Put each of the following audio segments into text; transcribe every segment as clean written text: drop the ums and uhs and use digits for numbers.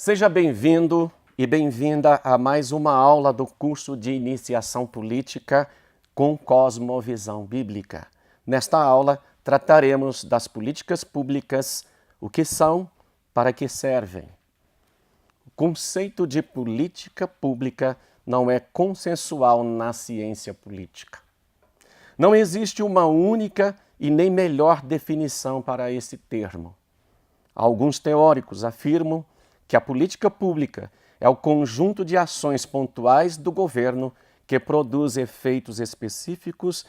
Seja bem-vindo e bem-vinda a mais uma aula do curso de Iniciação Política com Cosmovisão Bíblica. Nesta aula, trataremos das políticas públicas, o que são, para que servem. O conceito de política pública não é consensual na ciência política. Não existe uma única e nem melhor definição para esse termo. Alguns teóricos afirmam que a política pública é o conjunto de ações pontuais do governo que produz efeitos específicos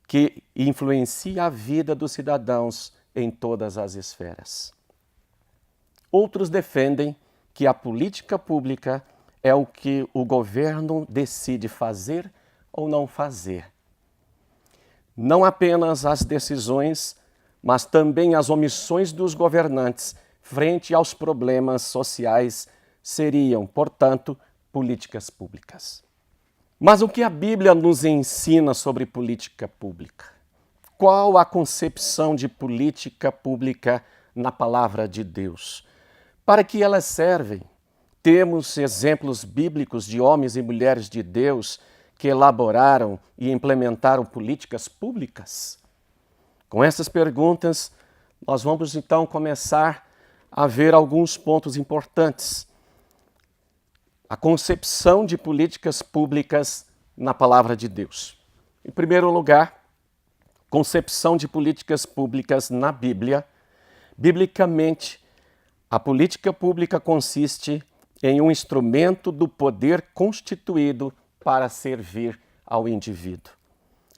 que influencia a vida dos cidadãos em todas as esferas. Outros defendem que a política pública é o que o governo decide fazer ou não fazer. Não apenas as decisões, mas também as omissões dos governantes frente aos problemas sociais seriam, portanto, políticas públicas. Mas o que a Bíblia nos ensina sobre política pública? Qual a concepção de política pública na palavra de Deus? Para que elas servem? Temos exemplos bíblicos de homens e mulheres de Deus que elaboraram e implementaram políticas públicas? Com essas perguntas, nós vamos então começar a ver alguns pontos importantes. A concepção de políticas públicas na palavra de Deus. Em primeiro lugar, concepção de políticas públicas na Bíblia. Biblicamente, a política pública consiste em um instrumento do poder constituído para servir ao indivíduo.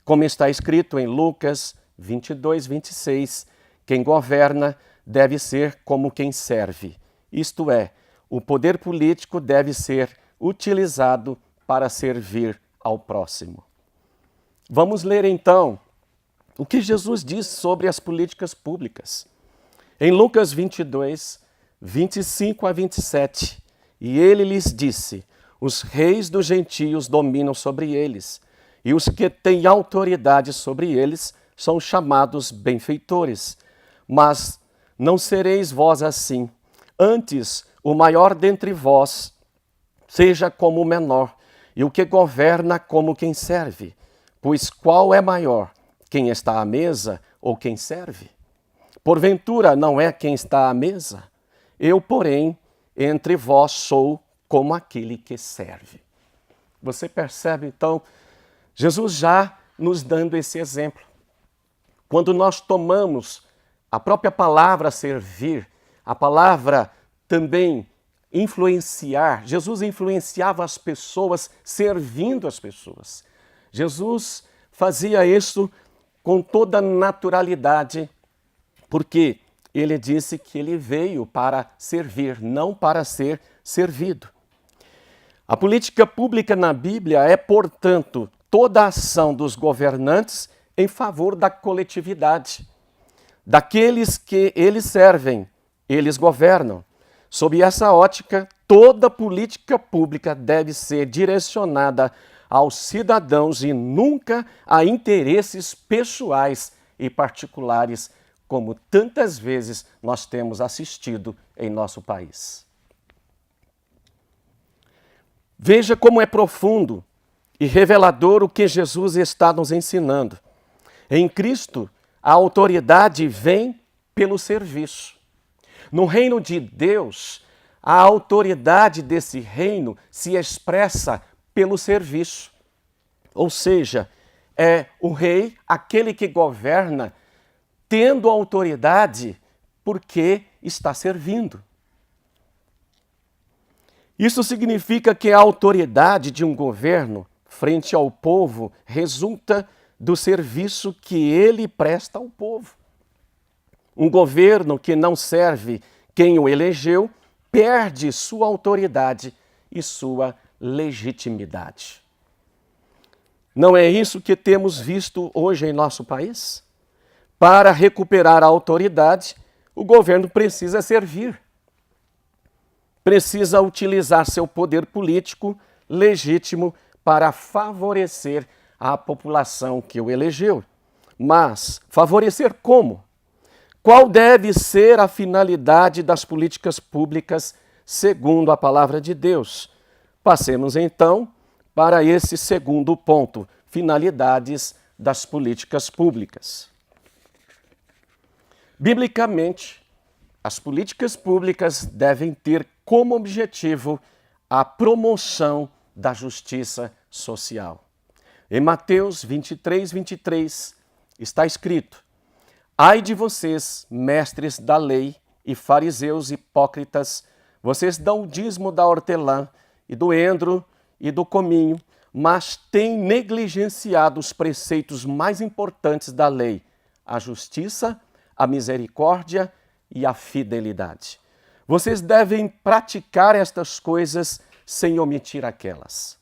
Como está escrito em Lucas 22, 26, quem governa deve ser como quem serve. Isto é, o poder político deve ser utilizado para servir ao próximo. Vamos ler então o que Jesus diz sobre as políticas públicas. Em Lucas 22, 25 a 27, e ele lhes disse: os reis dos gentios dominam sobre eles, e os que têm autoridade sobre eles são chamados benfeitores. Mas não sereis vós assim. Antes, o maior dentre vós seja como o menor, e o que governa como quem serve. Pois qual é maior, quem está à mesa ou quem serve? Porventura não é quem está à mesa? Eu, porém, entre vós sou como aquele que serve. Você percebe, então, Jesus já nos dando esse exemplo. Quando nós tomamos a própria palavra servir, a palavra também influenciar. Jesus influenciava as pessoas servindo as pessoas. Jesus fazia isso com toda naturalidade, porque ele disse que ele veio para servir, não para ser servido. A política pública na Bíblia é, portanto, toda a ação dos governantes em favor da coletividade. Daqueles que eles servem, eles governam. Sob essa ótica, toda política pública deve ser direcionada aos cidadãos e nunca a interesses pessoais e particulares, como tantas vezes nós temos assistido em nosso país. Veja como é profundo e revelador o que Jesus está nos ensinando. Em Cristo, a autoridade vem pelo serviço. No reino de Deus, a autoridade desse reino se expressa pelo serviço. Ou seja, é o rei, aquele que governa, tendo autoridade porque está servindo. Isso significa que a autoridade de um governo frente ao povo resulta do serviço que ele presta ao povo. Um governo que não serve quem o elegeu perde sua autoridade e sua legitimidade. Não é isso que temos visto hoje em nosso país? Para recuperar a autoridade, o governo precisa servir. Precisa utilizar seu poder político legítimo para favorecer a população que o elegeu. Mas favorecer como? Qual deve ser a finalidade das políticas públicas segundo a palavra de Deus. Passemos então para esse segundo ponto, finalidades das políticas públicas. Biblicamente, as políticas públicas devem ter como objetivo a promoção da justiça social. Em Mateus 23 está escrito: Ai de vocês, mestres da lei e fariseus hipócritas, vocês dão o dízimo da hortelã e do endro e do cominho, mas têm negligenciado os preceitos mais importantes da lei, a justiça, a misericórdia e a fidelidade. Vocês devem praticar estas coisas sem omitir aquelas.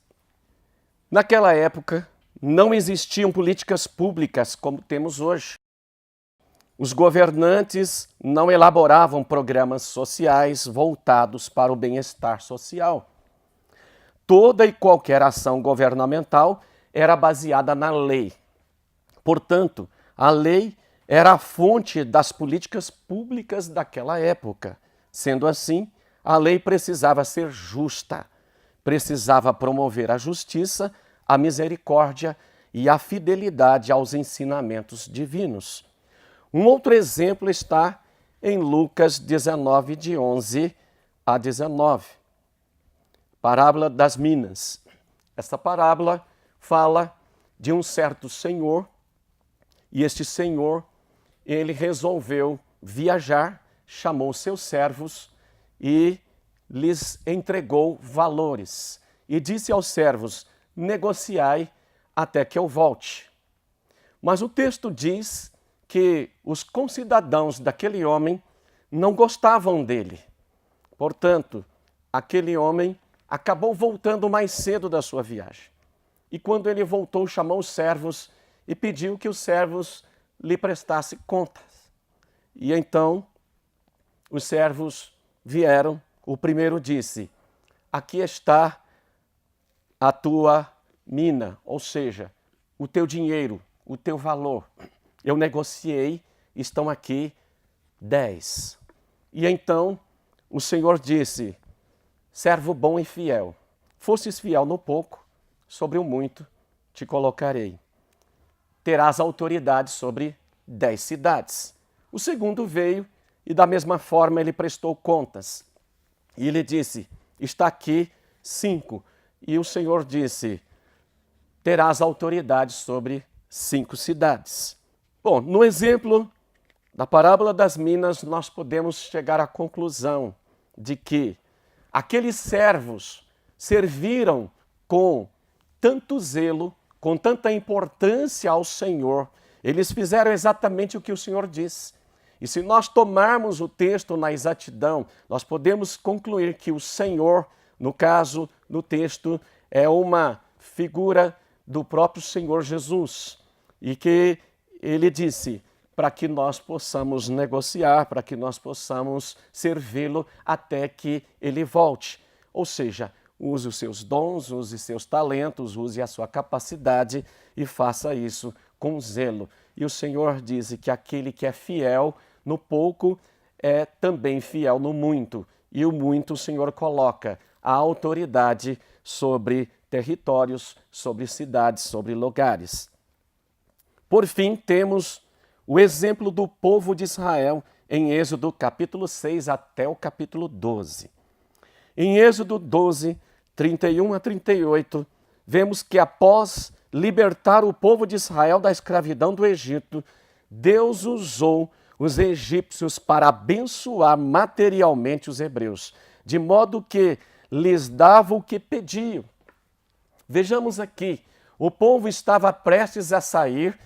Naquela época, não existiam políticas públicas como temos hoje. Os governantes não elaboravam programas sociais voltados para o bem-estar social. Toda e qualquer ação governamental era baseada na lei. Portanto, a lei era a fonte das políticas públicas daquela época. Sendo assim, a lei precisava ser justa, precisava promover a justiça, a misericórdia e a fidelidade aos ensinamentos divinos. Um outro exemplo está em Lucas 19, de 11 a 19. Parábola das minas. Esta parábola fala de um certo senhor, e este senhor, ele resolveu viajar, chamou seus servos e lhes entregou valores. E disse aos servos: negociai até que eu volte. Mas o texto diz que os concidadãos daquele homem não gostavam dele. Portanto, aquele homem acabou voltando mais cedo da sua viagem. E quando ele voltou, chamou os servos e pediu que os servos lhe prestassem contas. E então os servos vieram. O primeiro disse: aqui está a tua mina, ou seja, o teu dinheiro, o teu valor. Eu negociei, estão aqui 10. E então o Senhor disse: servo bom e fiel, fostes fiel no pouco, sobre o muito te colocarei. Terás autoridade sobre 10 cidades. O segundo veio e da mesma forma ele prestou contas. E ele disse: está aqui 5. E o Senhor disse: terás autoridade sobre 5 cidades. Bom, no exemplo da parábola das minas, nós podemos chegar à conclusão de que aqueles servos serviram com tanto zelo, com tanta importância ao Senhor. Eles fizeram exatamente o que o Senhor disse. E se nós tomarmos o texto na exatidão, nós podemos concluir que o Senhor, no caso, no texto, é uma figura do próprio Senhor Jesus. E que ele disse para que nós possamos negociar, para que nós possamos servi-lo até que ele volte. Ou seja, use os seus dons, use seus talentos, use a sua capacidade e faça isso com zelo. E o Senhor diz que aquele que é fiel no pouco é também fiel no muito. E o muito o Senhor coloca a autoridade sobre territórios, sobre cidades, sobre lugares. Por fim, temos o exemplo do povo de Israel em Êxodo capítulo 6 até o capítulo 12. Em Êxodo 12, 31 a 38, vemos que após libertar o povo de Israel da escravidão do Egito, Deus usou os egípcios para abençoar materialmente os hebreus, de modo que lhes dava o que pediam. Vejamos aqui, o povo estava prestes a sair.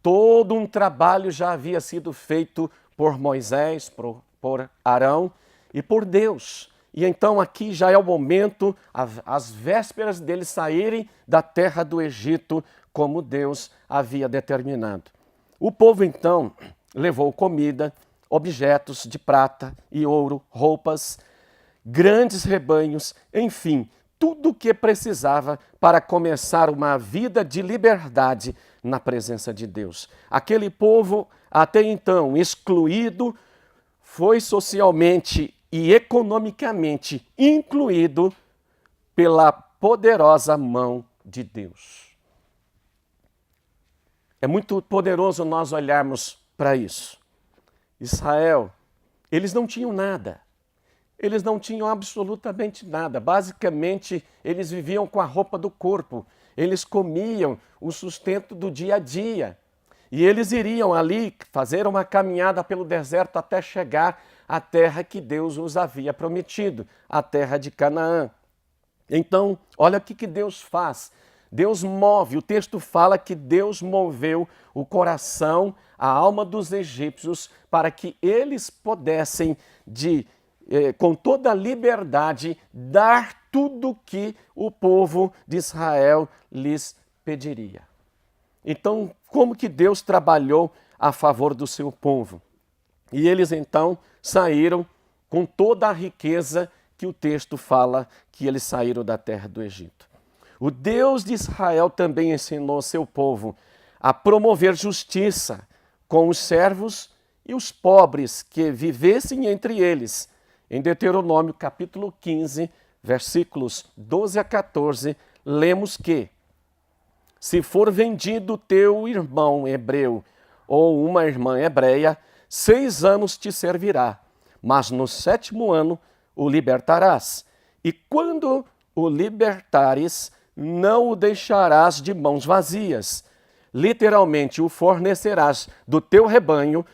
Todo um trabalho já havia sido feito por Moisés, por Arão e por Deus. E então aqui já é o momento, às vésperas deles saírem da terra do Egito, como Deus havia determinado. O povo então levou comida, objetos de prata e ouro, roupas, grandes rebanhos, enfim, tudo o que precisava para começar uma vida de liberdade na presença de Deus. Aquele povo, até então excluído, foi socialmente e economicamente incluído pela poderosa mão de Deus. É muito poderoso nós olharmos para isso. Israel, eles não tinham nada. Eles não tinham absolutamente nada. Basicamente, eles viviam com a roupa do corpo. Eles comiam o sustento do dia a dia. E eles iriam ali fazer uma caminhada pelo deserto até chegar à terra que Deus os havia prometido, a terra de Canaã. Então, olha o que Deus faz. Deus move, o texto fala que Deus moveu o coração, a alma dos egípcios para que eles pudessem, com toda a liberdade, dar tudo que o povo de Israel lhes pediria. Então, como que Deus trabalhou a favor do seu povo? E eles então saíram com toda a riqueza que o texto fala que eles saíram da terra do Egito. O Deus de Israel também ensinou seu povo a promover justiça com os servos e os pobres que vivessem entre eles. Em Deuteronômio capítulo 15, versículos 12 a 14, lemos que: se for vendido teu irmão hebreu ou uma irmã hebreia, 6 anos te servirá, mas no 7º ano o libertarás. E quando o libertares, não o deixarás de mãos vazias. Literalmente, o fornecerás do teu rebanho,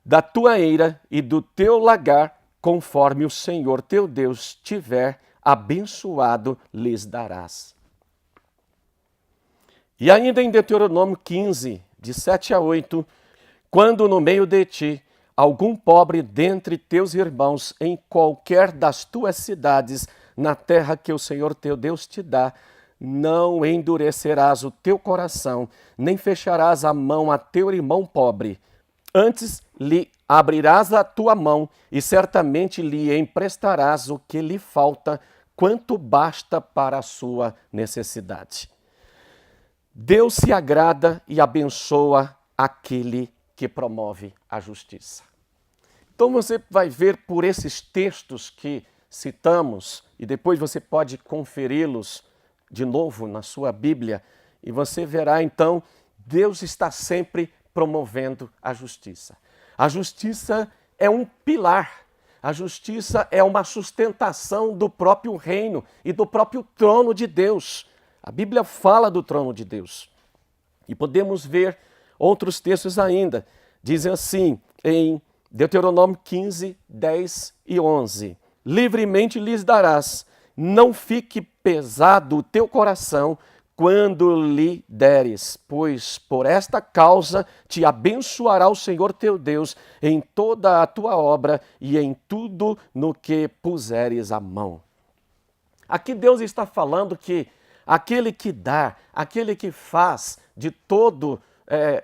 da tua eira e do teu lagar, conforme o Senhor teu Deus tiver abençoado, lhes darás. E ainda em Deuteronômio 15, de 7 a 8, quando no meio de ti algum pobre dentre teus irmãos em qualquer das tuas cidades, na terra que o Senhor teu Deus te dá, não endurecerás o teu coração, nem fecharás a mão a teu irmão pobre. Antes lhe abrirás a tua mão e certamente lhe emprestarás o que lhe falta, quanto basta para a sua necessidade. Deus se agrada e abençoa aquele que promove a justiça. Então você vai ver por esses textos que citamos, e depois você pode conferi-los de novo na sua Bíblia, e você verá então, Deus está sempre promovendo a justiça. A justiça é um pilar, a justiça é uma sustentação do próprio reino e do próprio trono de Deus. A Bíblia fala do trono de Deus. E podemos ver outros textos ainda. Dizem assim, em Deuteronômio 15, 10 e 11. Livremente lhes darás, não fique pesado o teu coração quando lhe deres, pois por esta causa te abençoará o Senhor teu Deus em toda a tua obra e em tudo no que puseres a mão. Aqui Deus está falando que aquele que dá, aquele que faz de todo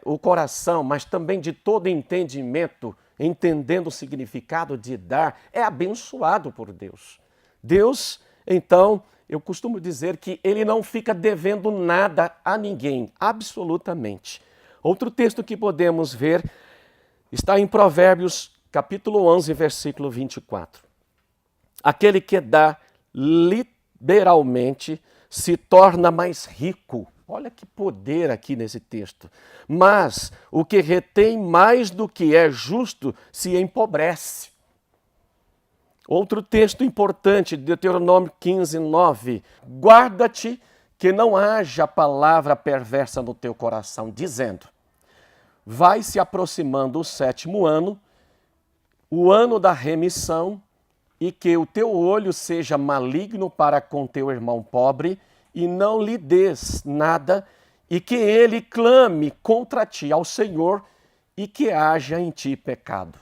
o coração, mas também de todo entendimento, entendendo o significado de dar, é abençoado por Deus. Deus, então, eu costumo dizer que ele não fica devendo nada a ninguém, absolutamente. Outro texto que podemos ver está em Provérbios, capítulo 11, versículo 24. Aquele que dá liberalmente se torna mais rico. Olha que poder aqui nesse texto. Mas o que retém mais do que é justo se empobrece. Outro texto importante, Deuteronômio 15, 9. Guarda-te que não haja palavra perversa no teu coração, dizendo: vai se aproximando o 7º ano, o ano da remissão, e que o teu olho seja maligno para com teu irmão pobre, e não lhe des nada, e que ele clame contra ti ao Senhor, e que haja em ti pecado.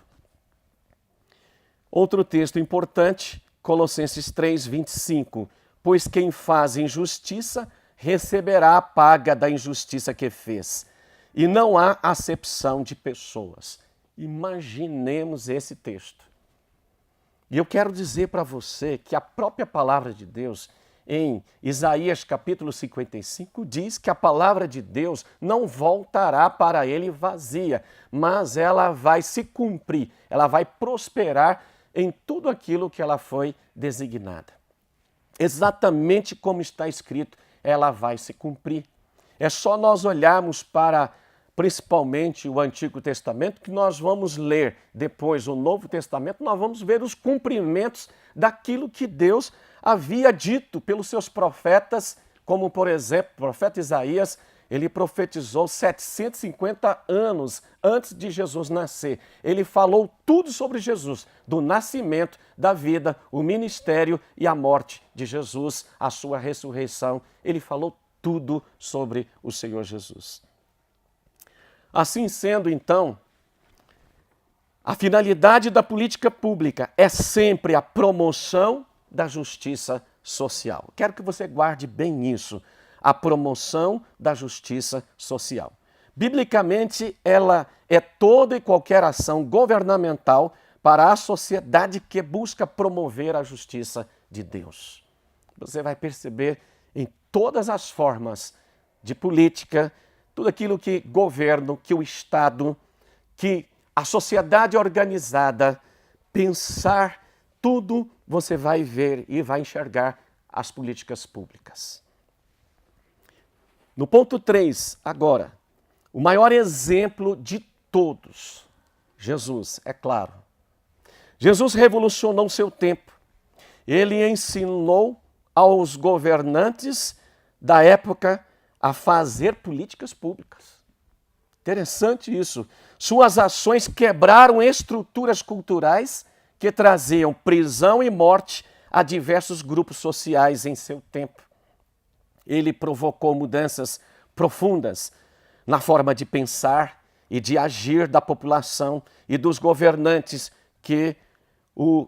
Outro texto importante, Colossenses 3, 25. Pois quem faz injustiça receberá a paga da injustiça que fez, e não há acepção de pessoas. Imaginemos esse texto. E eu quero dizer para você que a própria palavra de Deus, em Isaías capítulo 55, diz que a palavra de Deus não voltará para ele vazia, mas ela vai se cumprir, ela vai prosperar em tudo aquilo que ela foi designada. Exatamente como está escrito, ela vai se cumprir. É só nós olharmos para, principalmente, o Antigo Testamento, que nós vamos ler depois o Novo Testamento, nós vamos ver os cumprimentos daquilo que Deus havia dito pelos seus profetas, como, por exemplo, o profeta Isaías. Ele profetizou 750 anos antes de Jesus nascer. Ele falou tudo sobre Jesus, do nascimento, da vida, o ministério e a morte de Jesus, a sua ressurreição. Ele falou tudo sobre o Senhor Jesus. Assim sendo, então, a finalidade da política pública é sempre a promoção da justiça social. Quero que você guarde bem isso. A promoção da justiça social. Biblicamente, ela é toda e qualquer ação governamental para a sociedade que busca promover a justiça de Deus. Você vai perceber em todas as formas de política, tudo aquilo que governo, que o Estado, que a sociedade organizada pensar, tudo você vai ver e vai enxergar as políticas públicas. No ponto 3, agora, o maior exemplo de todos, Jesus, é claro. Jesus revolucionou o seu tempo. Ele ensinou aos governantes da época a fazer políticas públicas. Interessante isso. Suas ações quebraram estruturas culturais que traziam prisão e morte a diversos grupos sociais em seu tempo. Ele provocou mudanças profundas na forma de pensar e de agir da população e dos governantes que o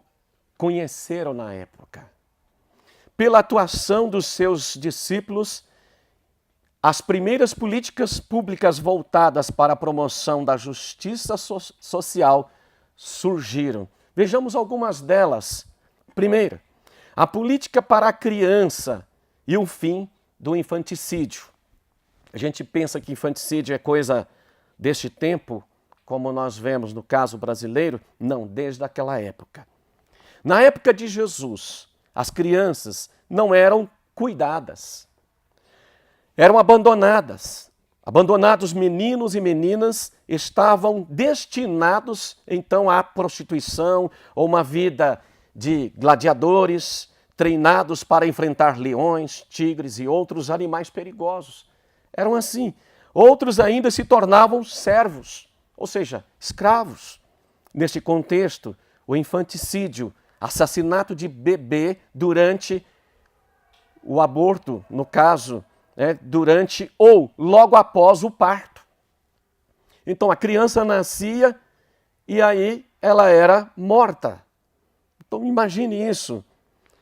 conheceram na época. Pela atuação dos seus discípulos, as primeiras políticas públicas voltadas para a promoção da justiça social surgiram. Vejamos algumas delas. Primeiro, a política para a criança e o fim do infanticídio. A gente pensa que infanticídio é coisa deste tempo, como nós vemos no caso brasileiro. Não, desde aquela época. Na época de Jesus, as crianças não eram cuidadas. Eram abandonadas. Abandonados meninos e meninas estavam destinados, então, à prostituição ou uma vida de gladiadores, treinados para enfrentar leões, tigres e outros animais perigosos. Eram assim. Outros ainda se tornavam servos, ou seja, escravos. Neste contexto, o infanticídio, assassinato de bebê durante o aborto, no caso, durante ou logo após o parto. Então a criança nascia e aí ela era morta. Então imagine isso.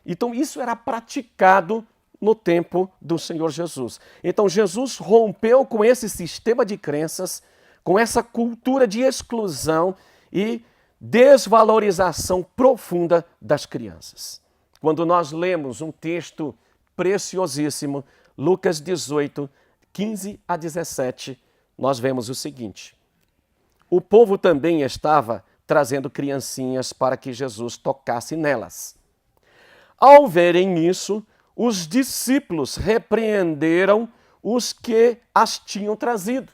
Então isso era praticado no tempo do Senhor Jesus. Então Jesus rompeu com esse sistema de crenças, com essa cultura de exclusão e desvalorização profunda das crianças. Quando nós lemos um texto preciosíssimo, Lucas 18, 15 a 17, nós vemos o seguinte: o povo também estava trazendo criancinhas para que Jesus tocasse nelas. Ao verem isso, os discípulos repreenderam os que as tinham trazido.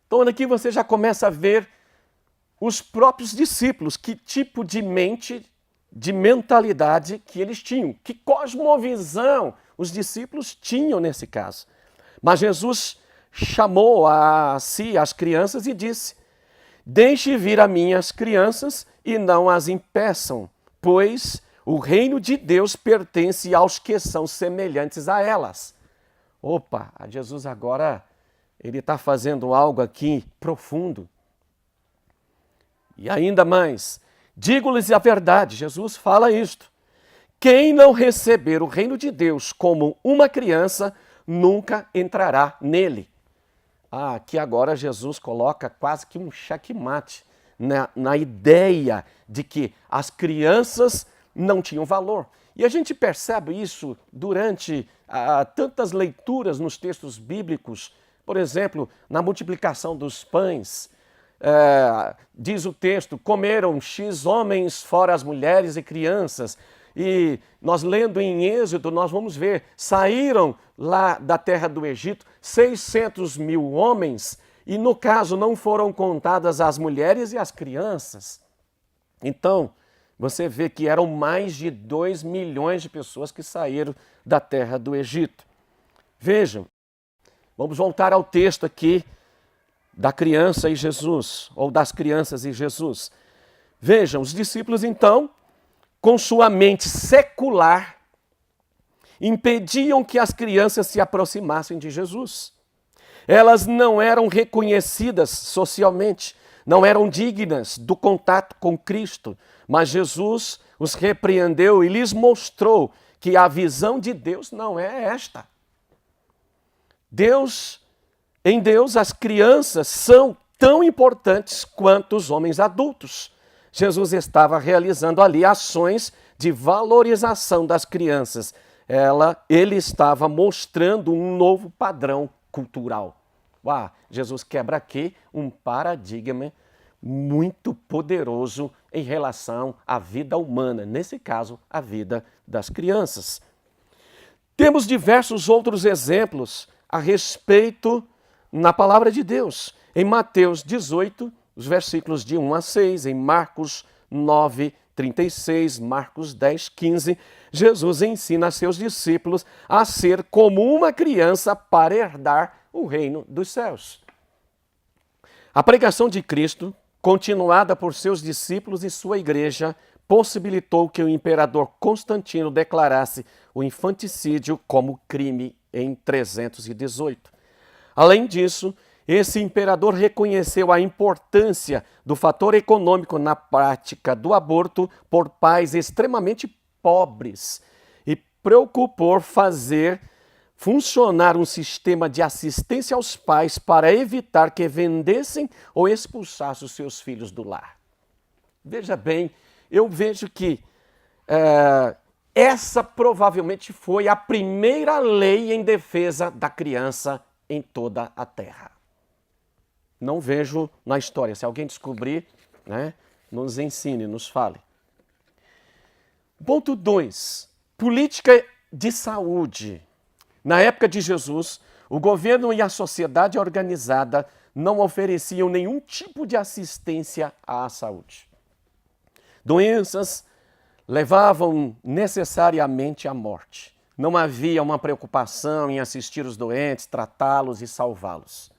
Então aqui você já começa a ver os próprios discípulos, que tipo de mente, de mentalidade que eles tinham, que cosmovisão os discípulos tinham nesse caso. Mas Jesus chamou a si as crianças e disse: deixe vir a mim as crianças e não as impeçam, pois o reino de Deus pertence aos que são semelhantes a elas. Opa, Jesus agora ele está fazendo algo aqui profundo. E ainda mais, digo-lhes a verdade, Jesus fala isto: quem não receber o reino de Deus como uma criança, nunca entrará nele. Aqui agora Jesus coloca quase que um xeque-mate na ideia de que as crianças não tinham valor. E a gente percebe isso durante tantas leituras nos textos bíblicos, por exemplo, na multiplicação dos pães. diz o texto, comeram X homens fora as mulheres e crianças. E nós lendo em Êxodo, nós vamos ver, saíram lá da terra do Egito 600 mil homens, e no caso não foram contadas as mulheres e as crianças. Então, você vê que eram mais de 2 milhões de pessoas que saíram da terra do Egito. Vejam, vamos voltar ao texto aqui da criança e Jesus, ou das crianças e Jesus. Vejam, os discípulos então, com sua mente secular, impediam que as crianças se aproximassem de Jesus. Elas não eram reconhecidas socialmente, não eram dignas do contato com Cristo, mas Jesus os repreendeu e lhes mostrou que a visão de Deus não é esta. Em Deus, as crianças são tão importantes quanto os homens adultos. Jesus estava realizando ali ações de valorização das crianças. Ele estava mostrando um novo padrão cultural. Jesus quebra aqui um paradigma muito poderoso em relação à vida humana, nesse caso, a vida das crianças. Temos diversos outros exemplos a respeito na palavra de Deus. Em Mateus 18, os versículos de 1 a 6, em Marcos 9, 36, Marcos 10, 15, Jesus ensina a seus discípulos a ser como uma criança para herdar o reino dos céus. A pregação de Cristo, continuada por seus discípulos e sua igreja, possibilitou que o imperador Constantino declarasse o infanticídio como crime em 318. Além disso, esse imperador reconheceu a importância do fator econômico na prática do aborto por pais extremamente pobres e preocupou fazer funcionar um sistema de assistência aos pais para evitar que vendessem ou expulsassem os seus filhos do lar. Veja bem, eu vejo que essa provavelmente foi a primeira lei em defesa da criança em toda a terra. Não vejo na história. Se alguém descobrir, nos ensine, nos fale. Ponto 2. Política de saúde. Na época de Jesus, o governo e a sociedade organizada não ofereciam nenhum tipo de assistência à saúde. Doenças levavam necessariamente à morte. Não havia uma preocupação em assistir os doentes, tratá-los e salvá-los.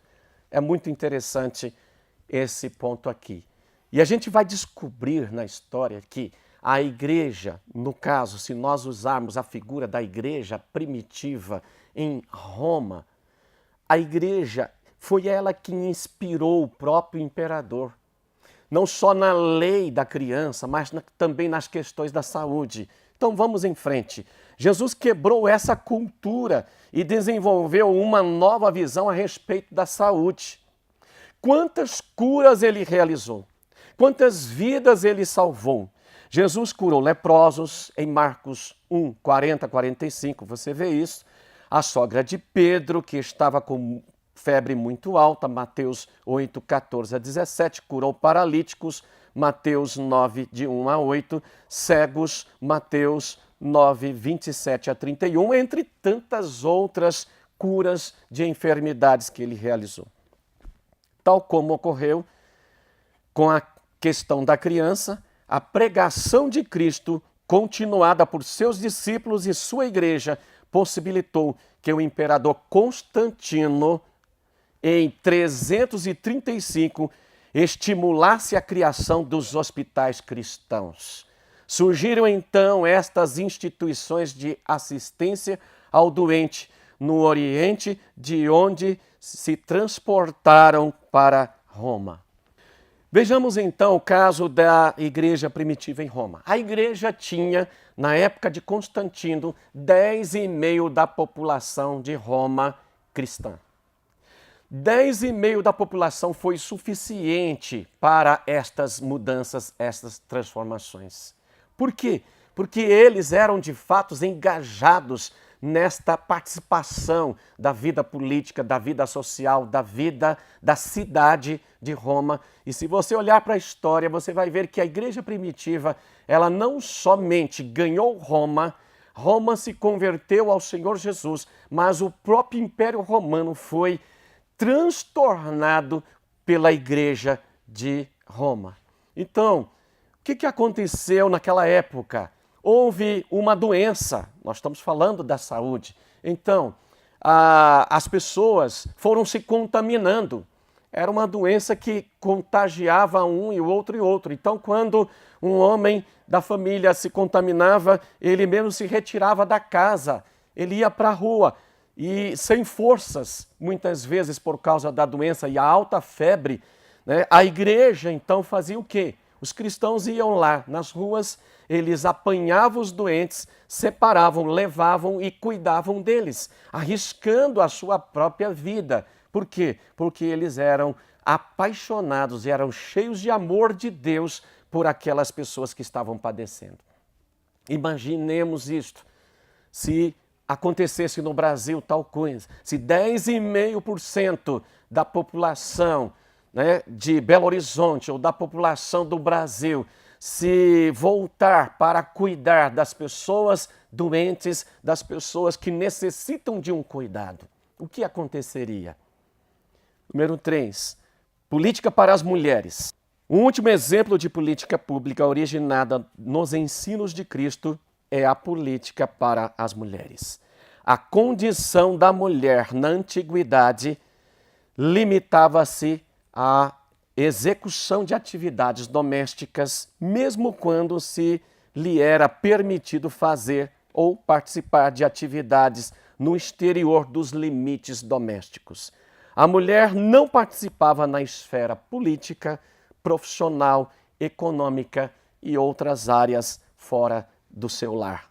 É muito interessante esse ponto aqui. E a gente vai descobrir na história que a igreja, no caso, se nós usarmos a figura da igreja primitiva em Roma, a igreja foi ela que inspirou o próprio imperador. Não só na lei da criança, mas também nas questões da saúde. Então vamos em frente. Jesus quebrou essa cultura e desenvolveu uma nova visão a respeito da saúde. Quantas curas ele realizou? Quantas vidas ele salvou? Jesus curou leprosos em Marcos 1, 40, 45, você vê isso. A sogra de Pedro, que estava com febre muito alta, Mateus 8, 14 a 17, curou paralíticos, Mateus 9, de 1 a 8, cegos, Mateus 9, 27 a 31, entre tantas outras curas de enfermidades que ele realizou. Tal como ocorreu com a questão da criança, a pregação de Cristo, continuada por seus discípulos e sua igreja, possibilitou que o imperador Constantino, em 335, estimulasse a criação dos hospitais cristãos. Surgiram então estas instituições de assistência ao doente no Oriente, de onde se transportaram para Roma. Vejamos então o caso da igreja primitiva em Roma. A igreja tinha, na época de Constantino, 10,5% da população de Roma cristã. 10,5% da população foi suficiente para estas mudanças, estas transformações. Por quê? Porque eles eram de fato engajados nesta participação da vida política, da vida social, da vida da cidade de Roma. E se você olhar para a história, você vai ver que a igreja primitiva, ela não somente ganhou Roma, Roma se converteu ao Senhor Jesus, mas o próprio Império Romano foi transtornado pela igreja de Roma. Então, o que aconteceu naquela época? Houve uma doença, nós estamos falando da saúde. Então, as pessoas foram se contaminando. Era uma doença que contagiava um e o outro. Então, quando um homem da família se contaminava, ele mesmo se retirava da casa, ele ia para a rua e sem forças, muitas vezes por causa da doença e a alta febre, né? A igreja então fazia o quê? Os cristãos iam lá nas ruas, eles apanhavam os doentes, separavam, levavam e cuidavam deles, arriscando a sua própria vida. Por quê? Porque eles eram apaixonados e eram cheios de amor de Deus por aquelas pessoas que estavam padecendo. Imaginemos isto, se acontecesse no Brasil tal coisa, se 10,5% da população, né, de Belo Horizonte ou da população do Brasil se voltar para cuidar das pessoas doentes, das pessoas que necessitam de um cuidado, o que aconteceria? Número 3, política para as mulheres. O último exemplo de política pública originada nos ensinos de Cristo é a política para as mulheres. A condição da mulher na antiguidade limitava-se à execução de atividades domésticas, mesmo quando se lhe era permitido fazer ou participar de atividades no exterior dos limites domésticos. A mulher não participava na esfera política, profissional, econômica e outras áreas fora do seu lar.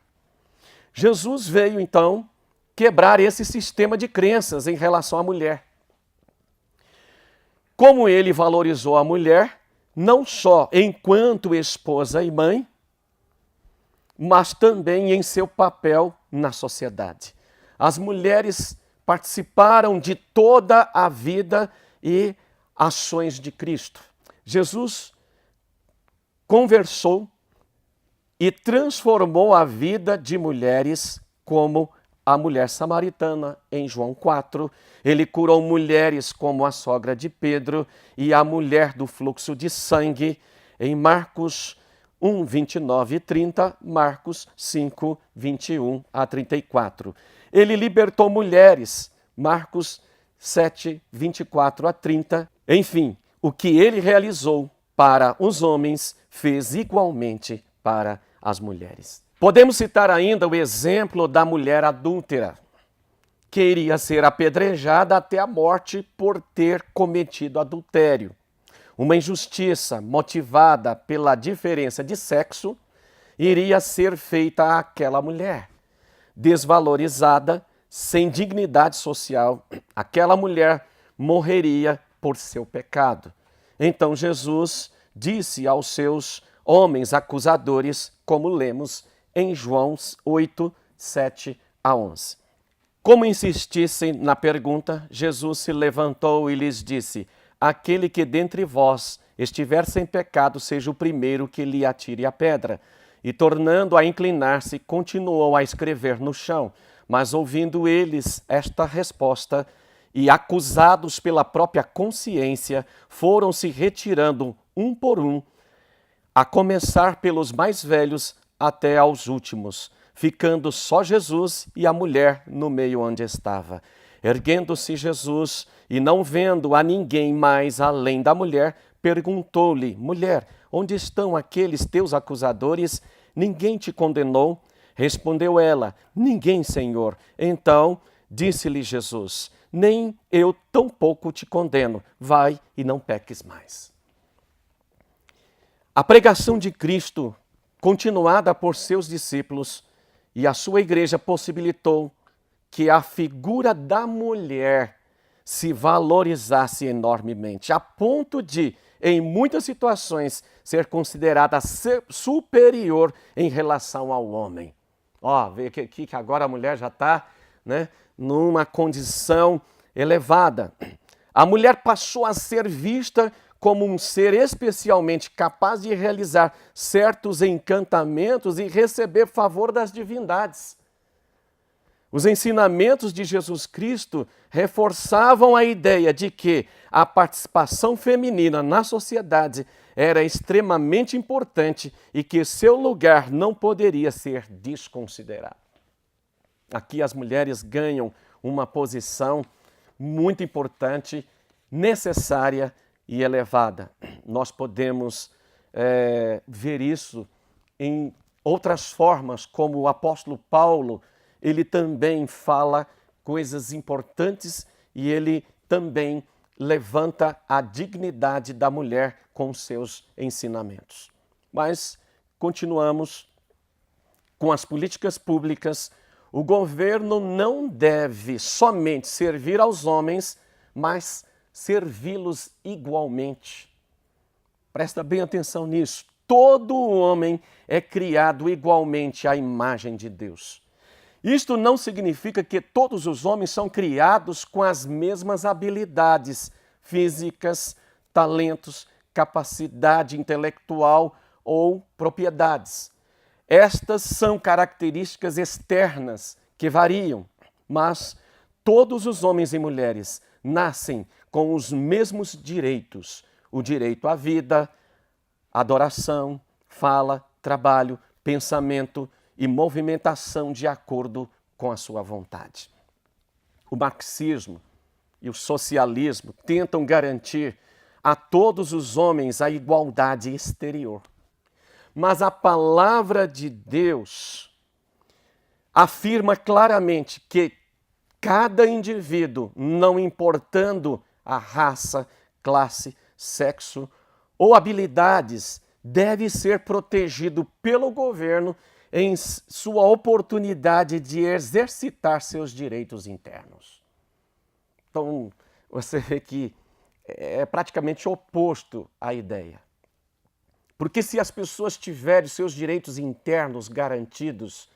Jesus veio, então, quebrar esse sistema de crenças em relação à mulher. Como ele valorizou a mulher, não só enquanto esposa e mãe, mas também em seu papel na sociedade. As mulheres participaram de toda a vida e ações de Cristo. Jesus conversou e transformou a vida de mulheres como a mulher samaritana em João 4. Ele curou mulheres como a sogra de Pedro e a mulher do fluxo de sangue em Marcos 1, 29 e 30, Marcos 5, 21 a 34. Ele libertou mulheres, Marcos 7, 24 a 30. Enfim, o que ele realizou para os homens, fez igualmente para as mulheres. Podemos citar ainda o exemplo da mulher adúltera, que iria ser apedrejada até a morte por ter cometido adultério. Uma injustiça motivada pela diferença de sexo iria ser feita àquela mulher. Desvalorizada, sem dignidade social, aquela mulher morreria por seu pecado. Então Jesus disse aos seus homens acusadores, como lemos em João 8, 7 a 11. Como insistissem na pergunta, Jesus se levantou e lhes disse: aquele que dentre vós estiver sem pecado, seja o primeiro que lhe atire a pedra. E tornando a inclinar-se, continuou a escrever no chão. Mas ouvindo eles esta resposta, e acusados pela própria consciência, foram se retirando um por um, a começar pelos mais velhos até aos últimos, ficando só Jesus e a mulher no meio onde estava. Erguendo-se Jesus e não vendo a ninguém mais além da mulher, perguntou-lhe: mulher, onde estão aqueles teus acusadores? Ninguém te condenou? Respondeu ela: ninguém, Senhor. Então disse-lhe Jesus: nem eu tampouco te condeno. Vai e não peques mais. A pregação de Cristo, continuada por seus discípulos e a sua igreja, possibilitou que a figura da mulher se valorizasse enormemente, a ponto de, em muitas situações, ser considerada superior em relação ao homem. Ó, vê que agora a mulher já está, né, numa condição elevada. A mulher passou a ser vista como um ser especialmente capaz de realizar certos encantamentos e receber favor das divindades. Os ensinamentos de Jesus Cristo reforçavam a ideia de que a participação feminina na sociedade era extremamente importante e que seu lugar não poderia ser desconsiderado. Aqui as mulheres ganham uma posição muito importante, necessária e elevada. Nós podemos ver isso em outras formas, como o apóstolo Paulo, ele também fala coisas importantes e ele também levanta a dignidade da mulher com seus ensinamentos. Mas continuamos com as políticas públicas. O governo não deve somente servir aos homens, mas servi-los igualmente. Presta bem atenção nisso. Todo homem é criado igualmente à imagem de Deus. Isto não significa que todos os homens são criados com as mesmas habilidades físicas, talentos, capacidade intelectual ou propriedades. Estas são características externas que variam, mas todos os homens e mulheres nascem com os mesmos direitos: o direito à vida, adoração, fala, trabalho, pensamento e movimentação de acordo com a sua vontade. O marxismo e o socialismo tentam garantir a todos os homens a igualdade exterior. Mas a palavra de Deus afirma claramente que cada indivíduo, não importando a raça, classe, sexo ou habilidades, deve ser protegido pelo governo em sua oportunidade de exercitar seus direitos internos. Então, você vê que é praticamente oposto à ideia. Porque se as pessoas tiverem seus direitos internos garantidos,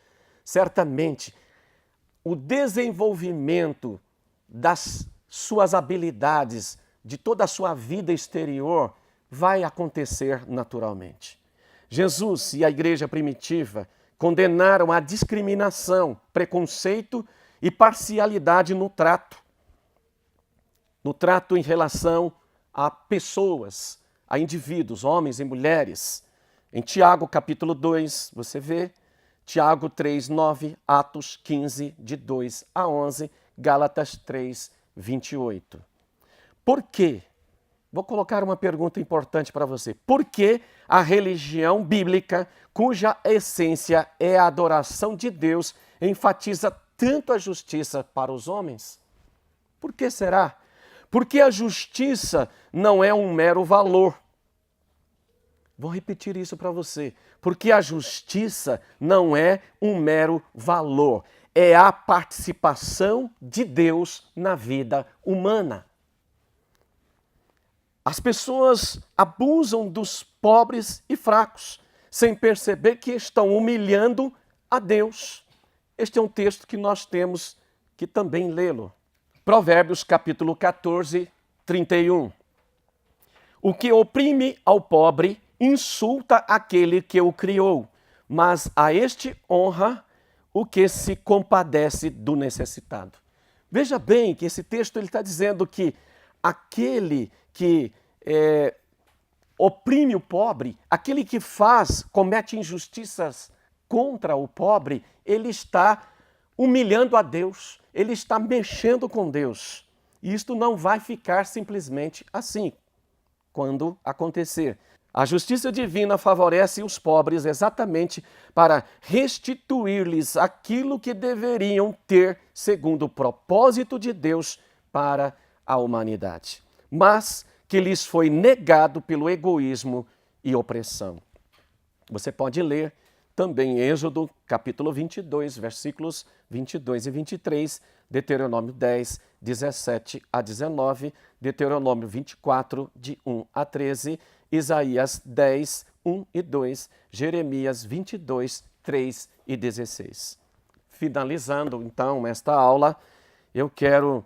certamente o desenvolvimento das suas habilidades, de toda a sua vida exterior, vai acontecer naturalmente. Jesus e a igreja primitiva condenaram a discriminação, preconceito e parcialidade no trato. No trato em relação a pessoas, a indivíduos, homens e mulheres. Em Tiago, capítulo 2, você vê, Tiago 3, 9, Atos 15, de 2 a 11, Gálatas 3, 28. Por quê? Vou colocar uma pergunta importante para você. Por que a religião bíblica, cuja essência é a adoração de Deus, enfatiza tanto a justiça para os homens? Por que será? Porque a justiça não é um mero valor. Vou repetir isso para você. Porque a justiça não é um mero valor. É a participação de Deus na vida humana. As pessoas abusam dos pobres e fracos, sem perceber que estão humilhando a Deus. Este é um texto que nós temos que também lê-lo. Provérbios capítulo 14, 31. O que oprime ao pobre insulta aquele que o criou, mas a este honra o que se compadece do necessitado. Veja bem que esse texto ele está dizendo que aquele que oprime o pobre, aquele que comete injustiças contra o pobre, ele está humilhando a Deus, ele está mexendo com Deus. E isto não vai ficar simplesmente assim, quando acontecer. A justiça divina favorece os pobres exatamente para restituir-lhes aquilo que deveriam ter segundo o propósito de Deus para a humanidade, mas que lhes foi negado pelo egoísmo e opressão. Você pode ler também Êxodo, capítulo 22, versículos 22 e 23, Deuteronômio 10, 17 a 19, Deuteronômio 24, de 1 a 13, Isaías 10, 1 e 2, Jeremias 22, 3 e 16. Finalizando, então, esta aula, eu quero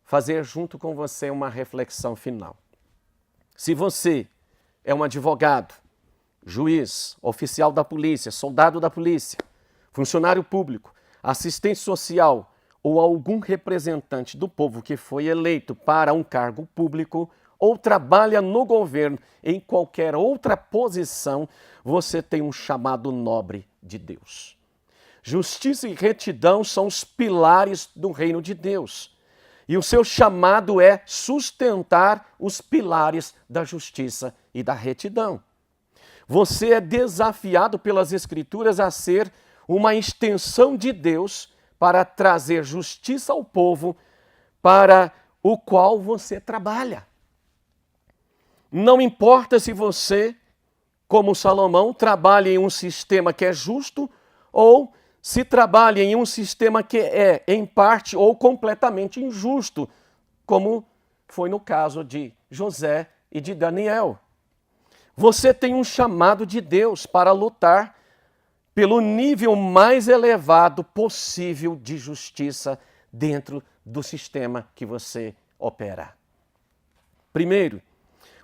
fazer junto com você uma reflexão final. Se você é um advogado, juiz, oficial da polícia, soldado da polícia, funcionário público, assistente social ou algum representante do povo que foi eleito para um cargo público ou trabalha no governo em qualquer outra posição, você tem um chamado nobre de Deus. Justiça e retidão são os pilares do reino de Deus. E o seu chamado é sustentar os pilares da justiça e da retidão. Você é desafiado pelas Escrituras a ser uma extensão de Deus para trazer justiça ao povo para o qual você trabalha. Não importa se você, como Salomão, trabalha em um sistema que é justo ou se trabalha em um sistema que é, em parte ou completamente injusto, como foi no caso de José e de Daniel. Você tem um chamado de Deus para lutar pelo nível mais elevado possível de justiça dentro do sistema que você opera. Primeiro,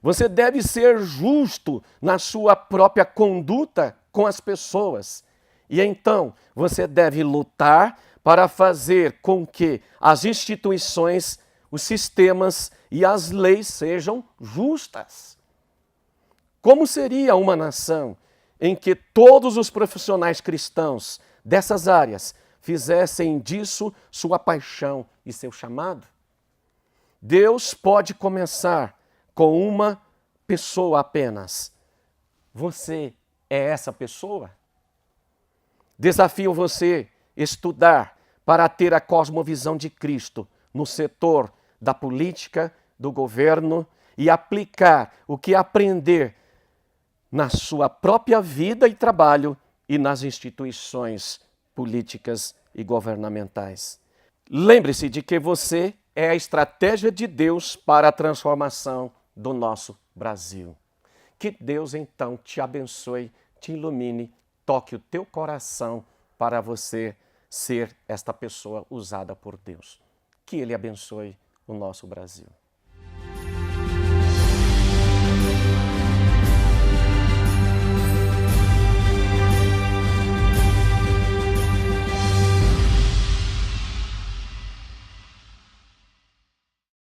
você deve ser justo na sua própria conduta com as pessoas. E então, você deve lutar para fazer com que as instituições, os sistemas e as leis sejam justas. Como seria uma nação em que todos os profissionais cristãos dessas áreas fizessem disso sua paixão e seu chamado? Deus pode começar com uma pessoa apenas. Você é essa pessoa? Desafio você a estudar para ter a cosmovisão de Cristo no setor da política, do governo e aplicar o que aprender na sua própria vida e trabalho e nas instituições políticas e governamentais. Lembre-se de que você é a estratégia de Deus para a transformação do nosso Brasil. Que Deus então te abençoe, te ilumine, toque o teu coração para você ser esta pessoa usada por Deus. Que Ele abençoe o nosso Brasil.